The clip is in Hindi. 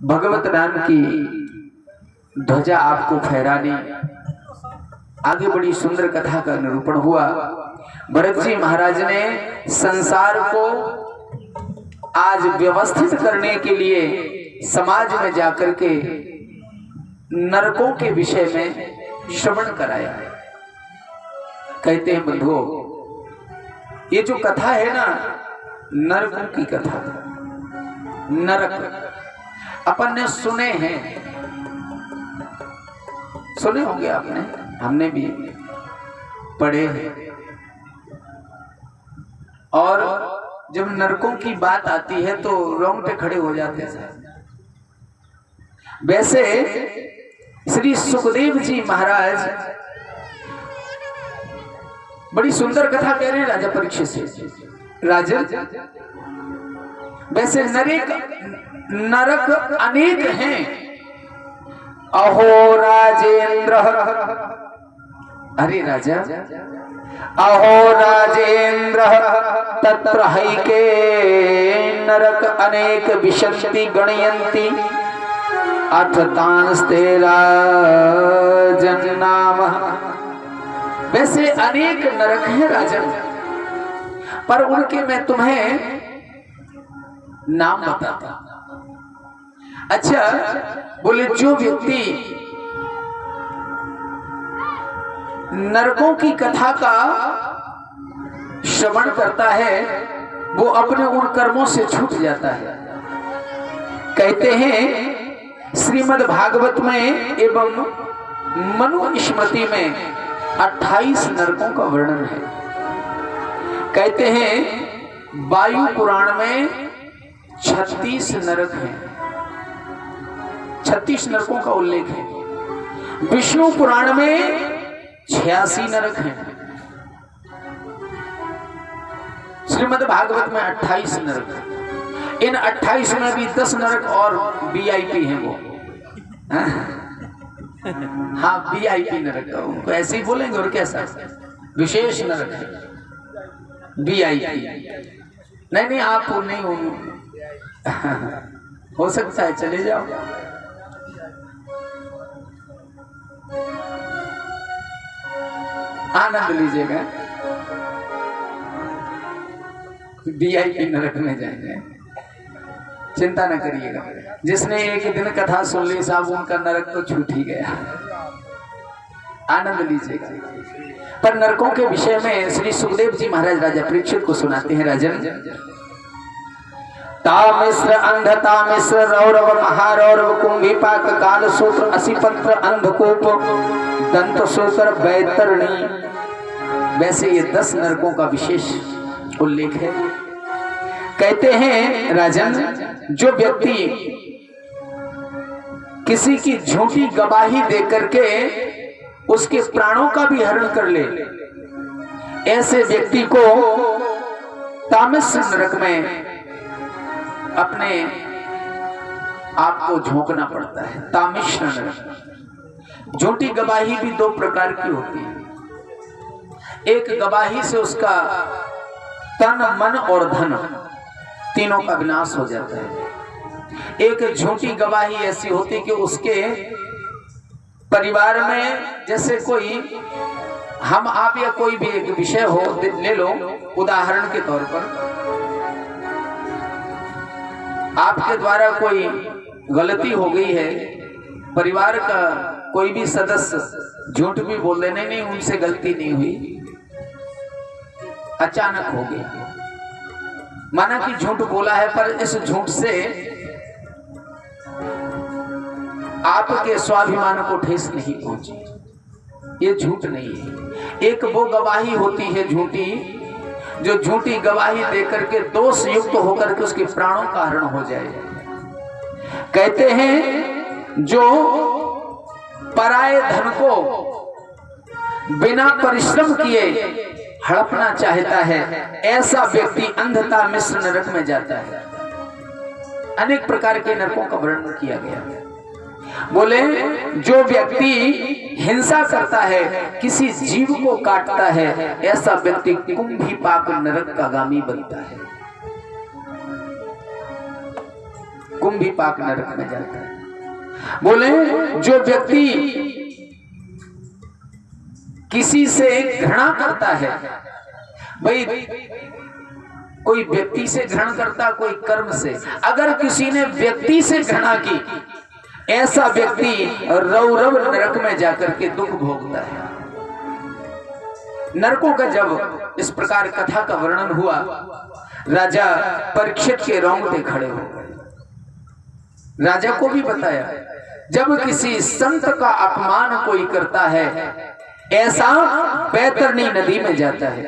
भगवत नाम की ध्वजा आपको फहराने आगे बड़ी सुंदर कथा का निरूपण हुआ। भरत जी महाराज ने संसार को आज व्यवस्थित करने के लिए समाज में जाकर के नरकों के विषय में श्रवण कराया। कहते हैं बंधुओं, ये जो कथा है ना, नरकों की कथा, नरक अपन ने सुने हैं, सुने होंगे आपने, हमने भी पढ़े हैं। और जब नरकों की बात आती है तो रोंगटे खड़े हो जाते हैं। वैसे श्री सुखदेव जी महाराज बड़ी सुंदर कथा कह रहे हैं राजा परीक्षित से। राजन, वैसे नरक अनेक हैं। अहो राजेंद्र, अरे राजा, अहो राजेंद्र तत्र हैके नरक अनेक विशन्ति गणयन्ति अथ तांस्ते राजन्नाम। वैसे अनेक नरक हैं राजन, पर उनके मैं तुम्हें नाम बताता। अच्छा, बोले जो व्यक्ति नरकों की कथा का श्रवण करता है वो अपने उन कर्मों से छूट जाता है। कहते हैं श्रीमद् भागवत में एवं मनु स्मृति में 28 नरकों का वर्णन है। कहते हैं वायु पुराण में 36 नरक हैं, 36 नरकों का उल्लेख है। विष्णु पुराण में 86 नरक हैं। श्रीमद् भागवत में 28 नरक हैं। इन 28 में भी 10 नरक और वीआईपी हैं वो। हाँ, वीआईपी नरक, उनको ऐसे ही बोलेंगे और कैसा विशेष नरक है वीआईपी। नहीं, आप नहीं हो सकता है, चले जाओ। आनंद लीजिएगा, वीआईपी नरक में जाएंगे, चिंता न करिएगा। जिसने एक दिन कथा सुन ली साहब, उनका नरक तो छूट ही गया। आनंद लीजिएगा। पर नरकों के विषय में श्री सुखदेव जी महाराज राजा परीक्षित को सुनाते हैं। राजन, तामिश्र अंध तामिश्र रौरव महारौरव कुंभीपाक काल सूत्र असिपत्र अंधकूप दंत सूत्र बैतरणी। वैसे ये 10 नरकों का विशेष उल्लेख है। कहते हैं राजन, जो व्यक्ति किसी की झूठी गवाही देकर के उसके प्राणों का भी हरण कर ले, ऐसे व्यक्ति को तामिश्र नरक में अपने आप को झोंकना पड़ता है। तामिश्र नरक। झूठी गवाही भी 2 प्रकार की होती है। एक गवाही से उसका तन मन और धन तीनों का विनाश हो जाता है। एक झूठी गवाही ऐसी होती है कि उसके परिवार में, जैसे कोई हम आप या कोई भी एक विषय हो, ले लो उदाहरण के तौर पर, आपके द्वारा कोई गलती हो गई है, परिवार का कोई भी सदस्य झूठ भी बोल दे, नहीं उनसे गलती नहीं हुई, अचानक हो गई, माना कि झूठ बोला है, पर इस झूठ से आपके स्वाभिमान को ठेस नहीं पहुंची, ये झूठ नहीं है। एक वो गवाही होती है झूठी, जो झूठी गवाही देकर के दोष युक्त होकर के उसके प्राणों का हरण हो जाए। कहते हैं जो पराये धन को बिना परिश्रम किए हड़पना चाहता है, ऐसा व्यक्ति अंधता मिश्र नरक में जाता है। अनेक प्रकार के नरकों का वर्णन किया गया है। बोले जो व्यक्ति हिंसा करता है, किसी जीव को काटता है, ऐसा व्यक्ति कुंभीपाक नरक का गामी बनता है। कुंभीपाक नरक में जाता है। बोले जो व्यक्ति किसी से घृणा करता है, भाई कोई व्यक्ति से घृणा करता, कोई कर्म से, अगर किसी ने व्यक्ति से घृणा की, ऐसा व्यक्ति रौरव नरक में जाकर के दुख भोगता है। नरकों का जब इस प्रकार कथा का वर्णन हुआ, राजा परीक्षित के रोंगटे खड़े हो गए। राजा को भी बताया, जब किसी संत का अपमान कोई करता है, ऐसा बैतरणी नदी में जाता है।